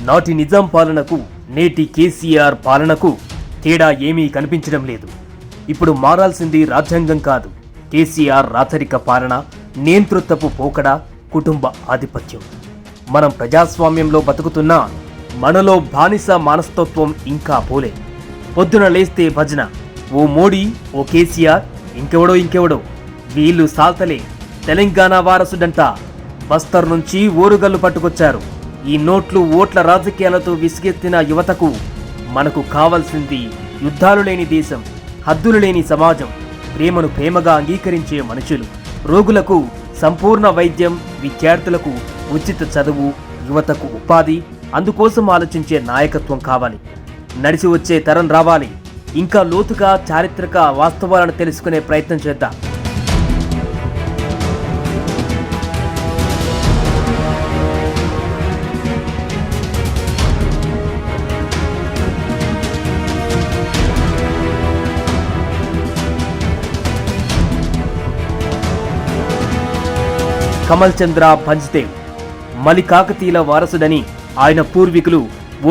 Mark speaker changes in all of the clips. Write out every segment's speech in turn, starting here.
Speaker 1: నాటి నిజాం పాలనకు నేటి కేసీఆర్ పాలనకు తేడా ఏమీ కనిపించడం లేదు. ఇప్పుడు మారాల్సింది రాజ్యాంగం కాదు, కేసీఆర్ రాచరిక పాలన, నియంతృత్వపు పోకడ, కుటుంబ ఆధిపత్యం. మనం ప్రజాస్వామ్యంలో బతుకుతున్నా మనలో బానిస మనస్తత్వం ఇంకా పోలే. పొద్దున లేస్తే భజన, ఓ మోడీ, ఓ కేసీఆర్, ఇంకెవడో వీళ్ళు సాల్తలే తెలంగాణ వారసుడంట. బస్తర్ నుంచి ఓరుగల్లు పట్టుకొచ్చారు. ఈ నోట్లు ఓట్ల రాజకీయాలతో విసిగెత్తిన యువతకు మనకు కావాల్సింది యుద్ధాలు లేని దేశం, హద్దులు లేని సమాజం, ప్రేమను ప్రేమగా అంగీకరించే మనుషులు, రోగులకు సంపూర్ణ వైద్యం, విద్యార్థులకు ఉచిత చదువు, యువతకు ఉపాధి, అందుకోసం ఆలోచించే నాయకత్వం కావాలి. నడిచి వచ్చే తరం రావాలి. ఇంకా లోతుగా చారిత్రక వాస్తవాలను తెలుసుకునే ప్రయత్నం చేద్దాం. కమల్ చంద్ర భంజ్దేవ్ మలి కాకతీయుల వారసుడని, ఆయన పూర్వీకులు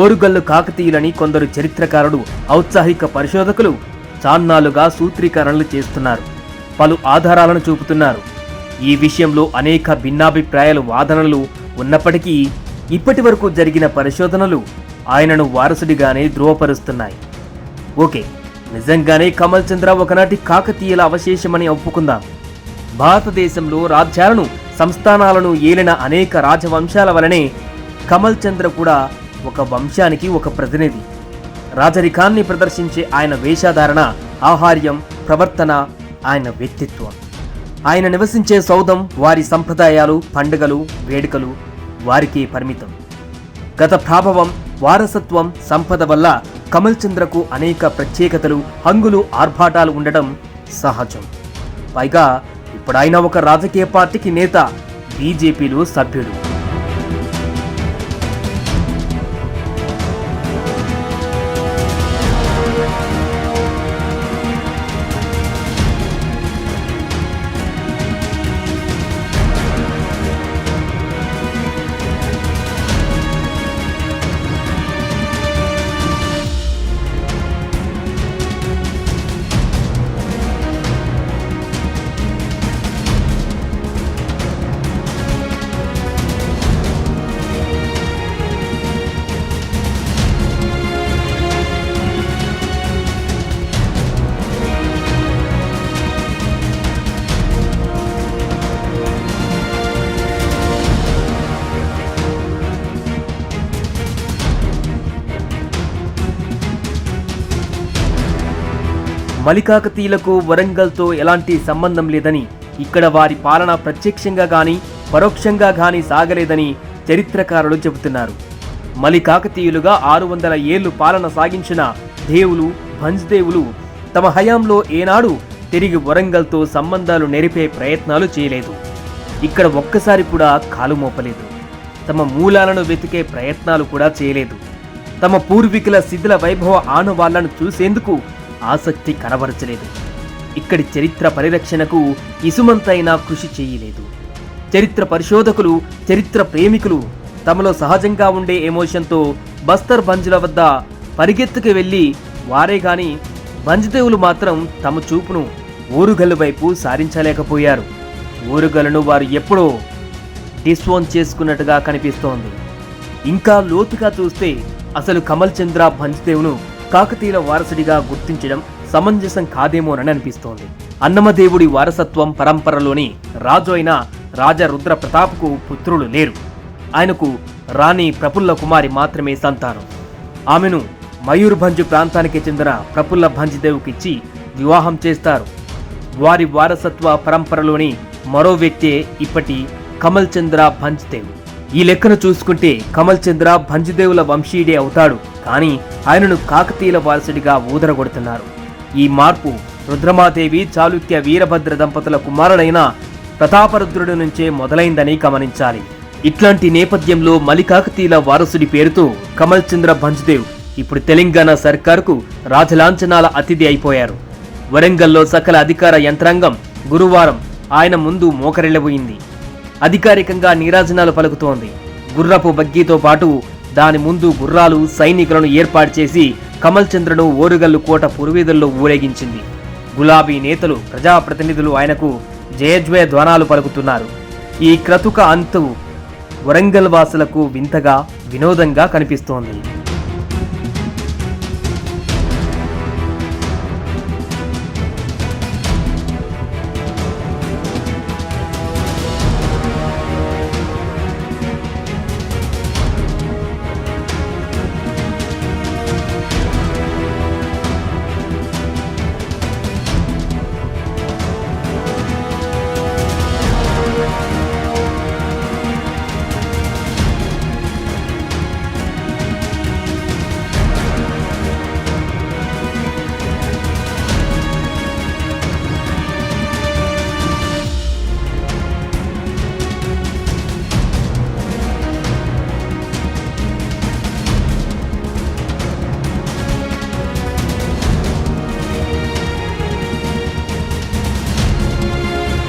Speaker 1: ఓరుగల్లు కాకతీయులని కొందరు చరిత్రకారులు, ఔత్సాహిక పరిశోధకులు చాన్నాళ్లుగా సూత్రీకరణలు చేస్తున్నారు. పలు ఆధారాలను చూపుతున్నారు. ఈ విషయంలో అనేక భిన్నాభిప్రాయాలు, వాదనలు ఉన్నప్పటికీ ఇప్పటి వరకు జరిగిన పరిశోధనలు ఆయనను వారసుడిగానే ధృవపరుస్తున్నాయి. ఓకే, నిజంగానే కమల్ చంద్ర ఒకనాటి కాకతీయుల అవశేషమని ఒప్పుకుందాం. భారతదేశంలో రాజ్యాలను, సంస్థానాలను ఏలిన అనేక రాజవంశాల వలనే కమల్ చంద్ర కూడా ఒక వంశానికి ఒక ప్రతినిధి. రాజరికాన్ని ప్రదర్శించే ఆయన వేషధారణ, ఆహార్యం, ప్రవర్తన, ఆయన వ్యక్తిత్వం, ఆయన నివసించే సౌధం, వారి సంప్రదాయాలు, పండుగలు, వేడుకలు వారికే పరిమితం. గత ప్రభావం, వారసత్వం, సంపద వల్ల కమల్ చంద్రకు అనేక ప్రత్యేకతలు, హంగులు, ఆర్భాటాలు ఉండడం సహజం. పైగా ఇప్పుడు ఆయన ఒక రాజకీయ పార్టీకి నేత, బీజేపీలో సభ్యుడు. మలికాకతీయులకు వరంగల్తో ఎలాంటి సంబంధం లేదని, ఇక్కడ వారి పాలన ప్రత్యక్షంగా గాని పరోక్షంగా గాని సాగలేదని చరిత్రకారులు చెబుతున్నారు. మలికాకతీయులుగా 600 ఏళ్లు పాలన సాగించిన దేవులు, భంజ్దేవులు తమ హయాంలో ఏనాడు తిరిగి వరంగల్తో సంబంధాలు నెరిపే ప్రయత్నాలు చేయలేదు. ఇక్కడ ఒక్కసారి కూడా కాలు మోపలేదు. తమ మూలాలను వెతికే ప్రయత్నాలు కూడా చేయలేదు. తమ పూర్వీకుల శిథిల వైభవ ఆనవాళ్లను చూసేందుకు ఆసక్తి కనబరచలేదు. ఇక్కడి చరిత్ర పరిరక్షణకు ఇసుమంతైనా కృషి చేయలేదు. చరిత్ర పరిశోధకులు, చరిత్ర ప్రేమికులు తమలో సహజంగా ఉండే ఎమోషన్తో బస్తర్ భంజ్ల వద్ద పరిగెత్తుకు వెళ్ళి వారే గాని భంజ్దేవులు మాత్రం తమ చూపును ఓరుగల్లు వైపు సారించలేకపోయారు. ఓరుగల్లును వారు ఎప్పుడో డిస్ఓన్ చేసుకున్నట్టుగా కనిపిస్తోంది. ఇంకా లోతుగా చూస్తే అసలు కమల్ చంద్ర భంజ్దేవ్ను కాకతీయుల వారసుడిగా గుర్తించడం సమంజసం కాదేమోనని అనిపిస్తోంది. అన్నమదేవుడి వారసత్వం పరంపరలోని రాజు అయిన రాజా రుద్ర ప్రతాప్కు పుత్రులు లేరు. ఆయనకు రాణి ప్రఫుల్ల కుమారి మాత్రమే సంతానం. ఆమెను మయూర్భంజ్ ప్రాంతానికి చెందిన ప్రఫుల్ల భంజ్దేవ్కిచ్చి వివాహం చేస్తారు. వారి వారసత్వ పరంపరలోని మరో వ్యక్తే ఇప్పటి కమల్ చంద్ర భంజ్దేవ్. ఈ లెక్కను చూసుకుంటే కమల్ చంద్ర భంజ్దేవుల వంశీయుడే అవుతాడు. కానీ ఆయనను కాకతీయుల వారసుడిగా ఊదరగొడుతున్నారు. ఈ మార్పు రుద్రమాదేవి, చాళుక్య వీరభద్ర దంపతుల కుమారుడైన ప్రతాపరుద్రుడి నుంచే మొదలైందని గమనించాలి. ఇట్లాంటి నేపథ్యంలో మలికాకతీయుల వారసుడి పేరుతో కమల్ చంద్ర భంజ్దేవ్ ఇప్పుడు తెలంగాణ సర్కారుకు రాజలాంఛనాల అతిథి అయిపోయారు. వరంగల్లో సకల అధికార యంత్రాంగం గురువారం ఆయన ముందు మోకరిల్లబోయింది. అధికారికంగా నీరాజనాలు పలుకుతోంది. గుర్రపు బగ్గీతో పాటు దాని ముందు గుర్రాలు సైనికులను ఏర్పాటు చేసి కమల్ చంద్రను ఓరుగల్లు కోట పురవీధుల్లో ఊరేగించింది. గులాబీ నేతలు ప్రజాప్రతినిధులు ఆయనకు జయజ్వయ ధ్వానాలు పలుకుతున్నారు. ఈ క్రతుక అంతు వరంగల్ వాసులకు వింతగా వినోదంగా కనిపిస్తోంది.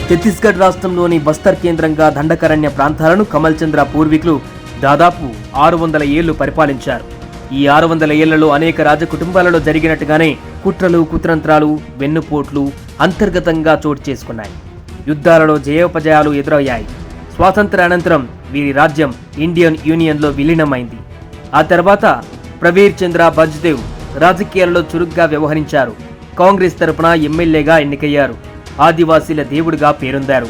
Speaker 1: ఛత్తీస్గఢ్ రాష్ట్రంలోని బస్తర్ కేంద్రంగా దండకరణ్య ప్రాంతాలను కమల్ చంద్ర పూర్వీకులు దాదాపు 600 ఏళ్లు పరిపాలించారు. ఈ 600 ఏళ్లలో అనేక రాజకుటుంబాలలో జరిగినట్టుగానే కుట్రలు, కుతంత్రాలు, వెన్నుపోట్లు అంతర్గతంగా చోటు చేసుకున్నాయి. యుద్ధాలలో జయోపజయాలు ఎదురయ్యాయి. స్వాతంత్ర అనంతరం వీరి రాజ్యం ఇండియన్ యూనియన్లో విలీనమైంది. ఆ తర్వాత ప్రవీర్ చంద్ర బజ్దేవ్ రాజకీయాలలో చురుగ్గా వ్యవహరించారు. కాంగ్రెస్ తరపున ఎమ్మెల్యేగా ఎన్నికయ్యారు. ఆదివాసీల దేవుడిగా పేరొందారు.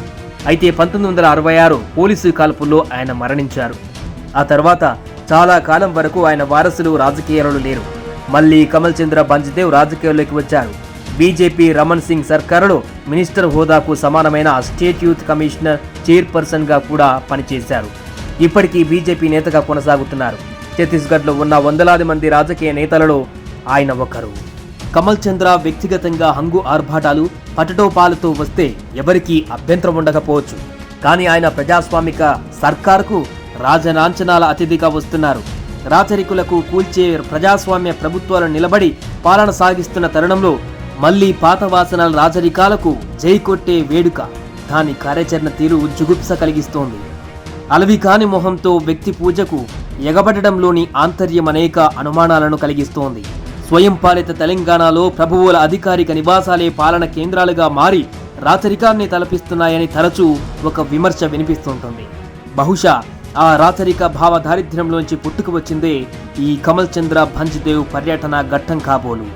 Speaker 1: అయితే 1966 పోలీసు కాల్పుల్లో ఆయన మరణించారు. ఆ తర్వాత చాలా కాలం వరకు ఆయన వారసులు రాజకీయాలలో లేరు. మళ్లీ కమల్ చంద్ర బంజ్దేవ్ రాజకీయాల్లోకి వచ్చారు. బీజేపీ రమణ్ సింగ్ సర్కారులో మినిస్టర్ హోదాకు సమానమైన స్టేట్ యూత్ కమిషనర్ చైర్పర్సన్ గా కూడా పనిచేశారు. ఇప్పటికీ బీజేపీ నేతగా కొనసాగుతున్నారు. ఛత్తీస్గఢ్లో ఉన్న వందలాది మంది రాజకీయ నేతలలో ఆయన ఒకరు. కమల్ చంద్ర వ్యక్తిగతంగా హంగు ఆర్భాటాలు, పటటోపాలతో వస్తే ఎవరికీ అభ్యంతరం ఉండకపోవచ్చు. కానీ ఆయన ప్రజాస్వామిక సర్కార్కు రాజలాంఛనాల అతిథిగా వస్తున్నారు. రాచరికులకు కూల్చే ప్రజాస్వామ్య ప్రభుత్వాలు నిలబడి పాలన సాగిస్తున్న తరుణంలో మళ్లీ పాత వాసనల రాజరికాలకు జై కొట్టే వేడుక. దాని కార్యాచరణ తీరు జుగుప్స కలిగిస్తోంది. అలవికాని మొహంతో వ్యక్తి పూజకు ఎగబడడంలోని ఆంతర్యం అనేక అనుమానాలను కలిగిస్తోంది. స్వయం పాలిత తెలంగాణలో ప్రభువుల అధికారిక నివాసాలే పాలన కేంద్రాలుగా మారి రాచరికాన్ని తలపిస్తున్నాయని తరచూ ఒక విమర్శ వినిపిస్తుంటుంది. బహుశా ఆ రాచరిక భావ దారిద్ర్యంలోంచి పుట్టుకు వచ్చిందే ఈ కమల్ చంద్ర బంజ్దేవ్ పర్యటన ఘట్టం కాబోలు.